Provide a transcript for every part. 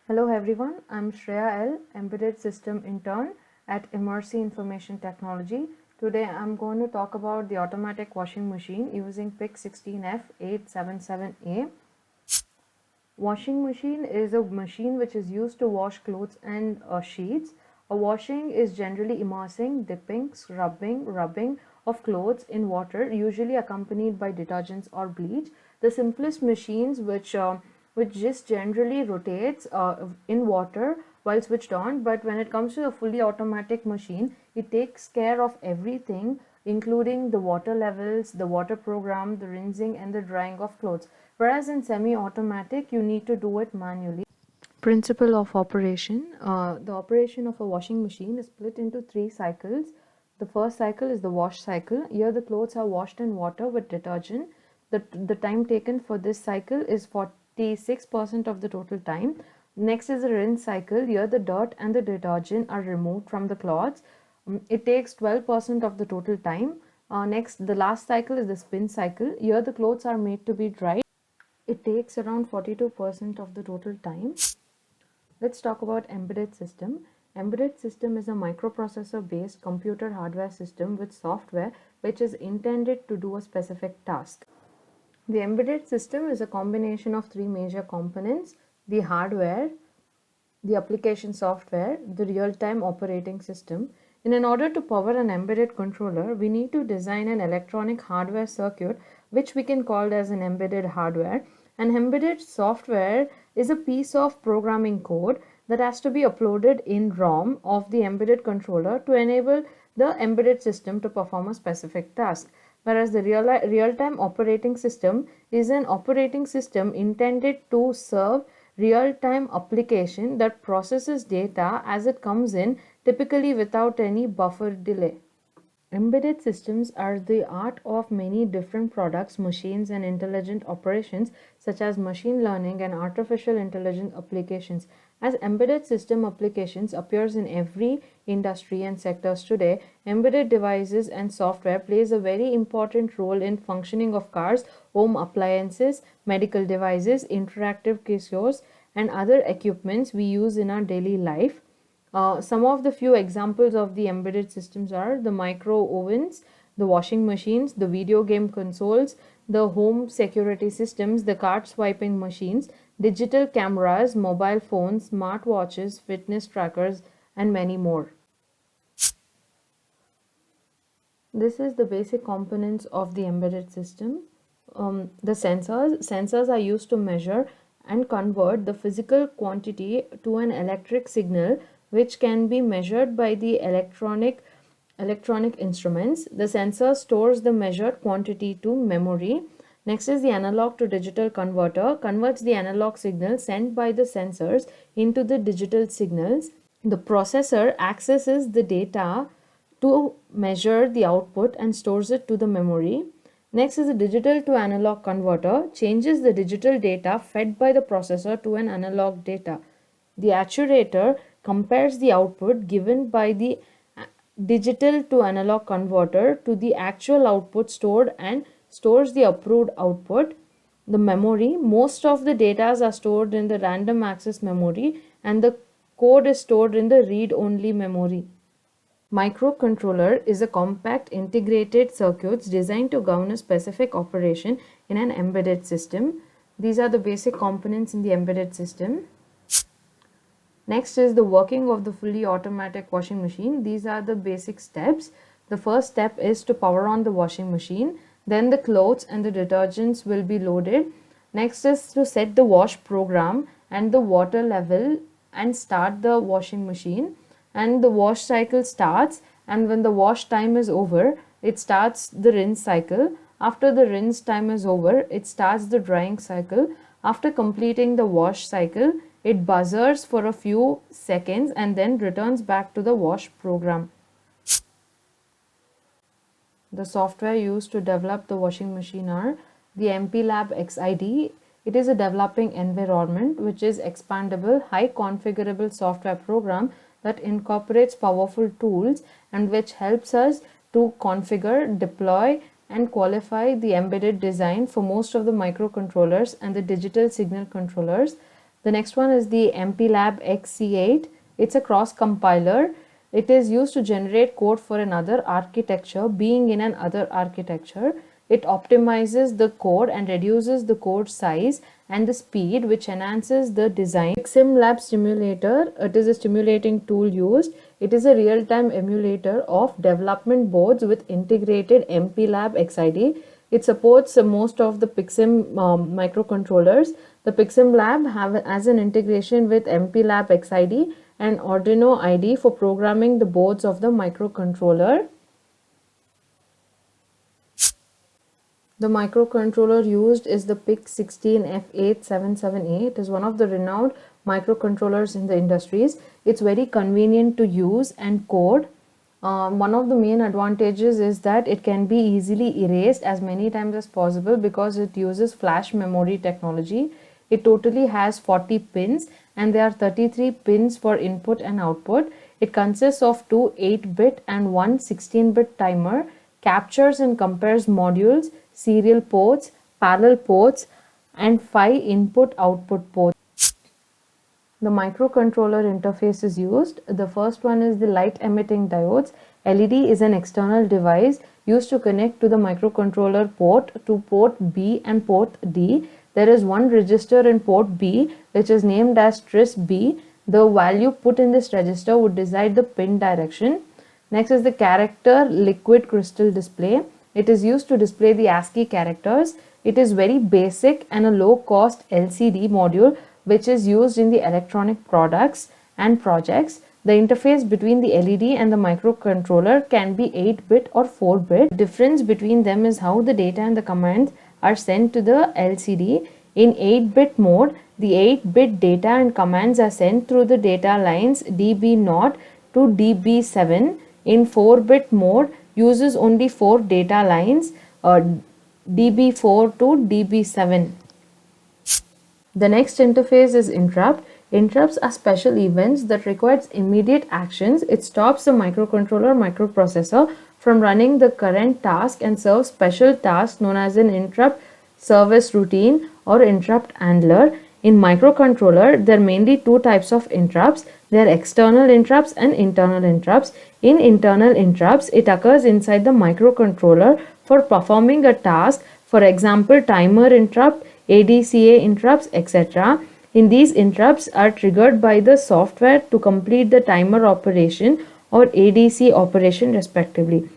Hello everyone, I'm Shreya L, Embedded System Intern at Immersi Information Technology. Today I'm going to talk about the automatic washing machine using PIC16F877A. Washing machine is a machine which is used to wash clothes and sheets. A washing is generally immersing, dipping, rubbing of clothes in water, usually accompanied by detergents or bleach. The simplest machines which just generally rotates in water while switched on, but when it comes to a fully automatic machine, it takes care of everything, including the water levels, the water program, the rinsing and the drying of clothes. Whereas in semi-automatic, you need to do it manually. Principle of operation. The operation of a washing machine is split into 3 cycles. The first cycle is the wash cycle. Here the clothes are washed in water with detergent. The time taken for this cycle is 46% of the total time. Next is the rinse cycle. Here the dirt and the detergent are removed from the cloths. It takes 12% of the total time. Next, the last cycle is the spin cycle. Here the clothes are made to be dried. It takes around 42% of the total time. Let's talk about embedded system. Embedded system is a microprocessor based computer hardware system with software which is intended to do a specific task. The embedded system is a combination of 3 major components: the hardware, the application software, the real-time operating system. In order to power an embedded controller, we need to design an electronic hardware circuit, which we can call as an embedded hardware. An embedded software is a piece of programming code that has to be uploaded in ROM of the embedded controller to enable the embedded system to perform a specific task. Whereas the real-time operating system is an operating system intended to serve real-time application that processes data as it comes in, typically without any buffer delay. Embedded systems are the art of many different products, machines, and intelligent operations, such as machine learning and artificial intelligence applications. As embedded system applications appears in every industry and sectors today, embedded devices and software plays a very important role in functioning of cars, home appliances, medical devices, interactive kiosks, and other equipments we use in our daily life. Some of the few examples of the embedded systems are the micro ovens, the washing machines, the video game consoles, the home security systems, the card swiping machines, digital cameras, mobile phones, smartwatches, fitness trackers, and many more. This is the basic components of the embedded system. The sensors are used to measure and convert the physical quantity to an electric signal, which can be measured by the electronic instruments. The sensor stores the measured quantity to memory. Next is the analog to digital converter, converts the analog signal sent by the sensors into the digital signals. The processor accesses the data to measure the output and stores it to the memory. Next is the digital to analog converter, changes the digital data fed by the processor to an analog data. The actuator compares the output given by the digital to analog converter to the actual output stored and stores the approved output. The memory, most of the data are stored in the random access memory and the code is stored in the read-only memory. Microcontroller is a compact integrated circuits designed to govern a specific operation in an embedded system. These are the basic components in the embedded system. Next is the working of the fully automatic washing machine. These are the basic steps. The first step is to power on the washing machine. Then the clothes and the detergents will be loaded. Next is to set the wash program and the water level and start the washing machine. And the wash cycle starts, and when the wash time is over, it starts the rinse cycle. After the rinse time is over, it starts the drying cycle. After completing the wash cycle, it buzzers for a few seconds and then returns back to the wash program. The software used to develop the washing machine are the MPLAB XID. It is a developing environment which is expandable, high configurable software program that incorporates powerful tools and which helps us to configure, deploy, and qualify the embedded design for most of the microcontrollers and the digital signal controllers. The next one is the MPLAB XC8. It's a cross compiler. It is used to generate code for another architecture being in another architecture. It optimizes the code and reduces the code size and the speed, which enhances the design. PixSimLab Simulator, it is a simulating tool used. It is a real-time emulator of development boards with integrated MPLAB XID. It supports most of the PixSim microcontrollers. The PixSimLab has an integration with MPLAB XID and Arduino IDE for programming the boards of the microcontroller. The microcontroller used is the PIC16F877A. It is one of the renowned microcontrollers in the industries. It's very convenient to use and code. One of the main advantages is that it can be easily erased as many times as possible because it uses flash memory technology. It totally has 40 pins and there are 33 pins for input and output. It consists of two 8-bit and one 16-bit timer, captures and compares modules, serial ports, parallel ports, and 5 input-output ports. The microcontroller interface is used. The first one is the light emitting diodes. LED is an external device used to connect to the microcontroller port to port B and port D. There is one register in port B which is named as tris B. The value put in this register would decide the pin direction. Next is the character liquid crystal display. It is used to display the ASCII characters. It is very basic and a low cost LCD module which is used in the electronic products and projects. The interface between the LED and the microcontroller can be 8-bit or 4-bit. The difference between them is how the data and the commands are sent to the LCD. In 8-bit mode, the 8-bit data and commands are sent through the data lines DB0 to DB7. In 4-bit mode, uses only 4 data lines, DB4 to DB7. The next interface is interrupt. Interrupts are special events that requires immediate actions. It stops the microcontroller microprocessor from running the current task and serves special tasks known as an interrupt service routine or interrupt handler. In microcontroller, there are mainly two types of interrupts. There are external interrupts and internal interrupts. In internal interrupts, it occurs inside the microcontroller for performing a task, for example, timer interrupt, ADCA interrupts, etc. In these interrupts are triggered by the software to complete the timer operation or ADC operation respectively.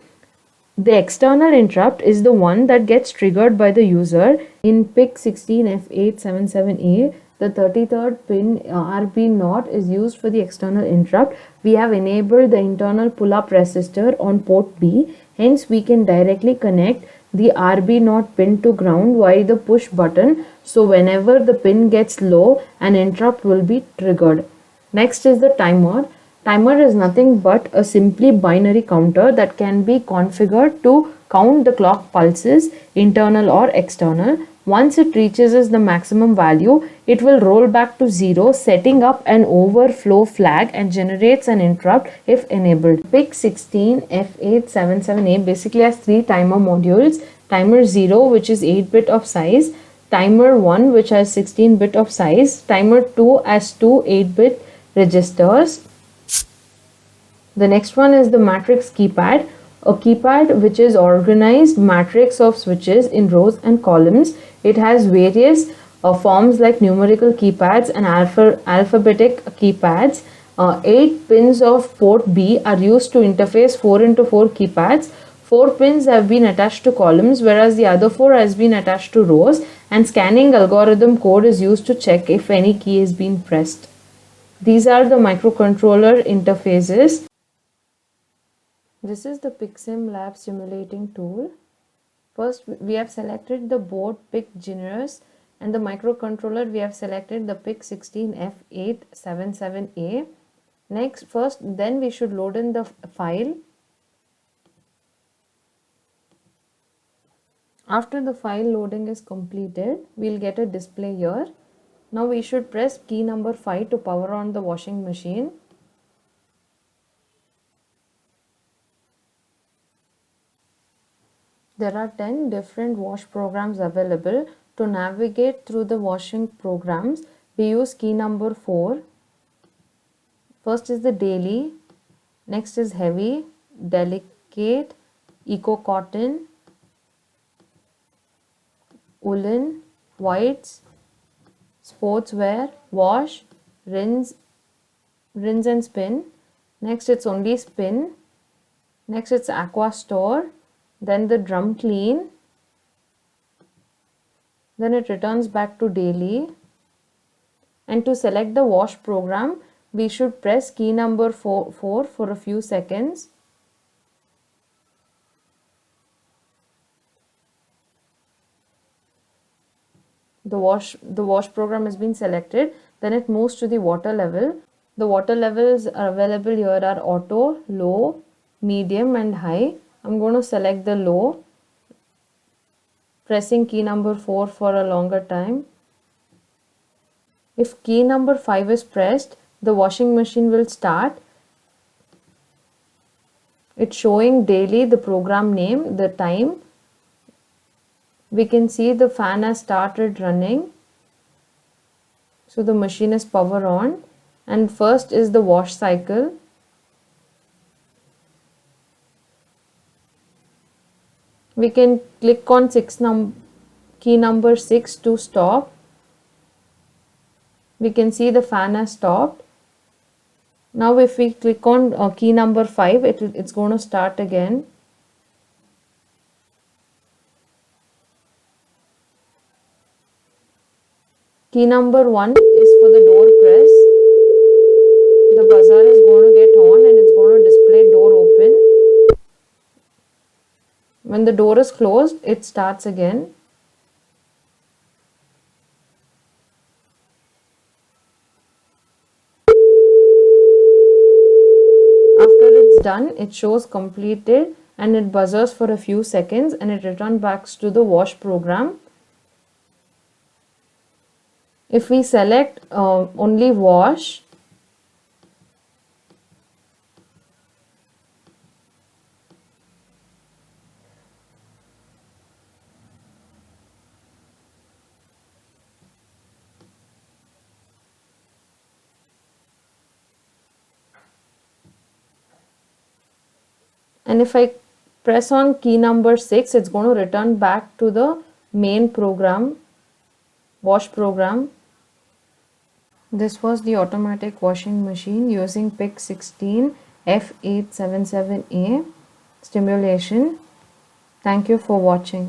The external interrupt is the one that gets triggered by the user. In PIC16F877A, the 33rd pin RB0 is used for the external interrupt. We have enabled the internal pull-up resistor on port B. Hence, we can directly connect the RB0 pin to ground via the push button. So, whenever the pin gets low, an interrupt will be triggered. Next is the timer. Timer is nothing but a simply binary counter that can be configured to count the clock pulses, internal or external. Once it reaches the maximum value, it will roll back to 0, setting up an overflow flag and generates an interrupt if enabled. PIC16F877A basically has 3 timer modules. Timer 0, which is 8-bit of size. Timer 1, which has 16-bit of size. Timer 2 has 2 8-bit registers. The next one is the matrix keypad. A keypad which is organized matrix of switches in rows and columns. It has various forms like numerical keypads and alphabetic keypads. 8 pins of port B are used to interface 4x4 keypads. 4 pins have been attached to columns, whereas the other 4 has been attached to rows, and scanning algorithm code is used to check if any key is being pressed. These are the microcontroller interfaces. This is the PixSimLab simulating tool. First, we have selected the board PIC Generous, and the microcontroller we have selected the PIC16F877A. Then we should load in the file. After the file loading is completed, we'll get a display here. Now we should press key number 5 to power on the washing machine. There are 10 different wash programs available. To navigate through the washing programs, We use key number 4. First is the daily, next is heavy, delicate, eco cotton, woolen, whites, sportswear, wash, rinse and spin. Next it's only spin. Next it's aqua store, then the drum clean, then it returns back to daily. And to select the wash program, we should press key number 4 for a few seconds. The wash program has been selected. Then it moves to the water level. The water levels are available here are auto, low, medium and high. I'm going to select the low, pressing key number 4 for a longer time. If key number 5 is pressed, the washing machine will start. It's showing daily, the program name, the time. We can see the fan has started running. So the machine is power on. And first is the wash cycle. We can click on key number 6 to stop. We can see the fan has stopped. Now if we click on key number 5, it's going to start again. Key number 1 is for the door press. The buzzer is going to get on and it's going to display door open. When the door is closed, it starts again. After it's done, it shows completed and it buzzers for a few seconds and it returns back to the wash program. If we select only wash, and if I press on key number 6, it's going to return back to the main program, wash program. This was the automatic washing machine using PIC 16 F877A stimulation. Thank you for watching.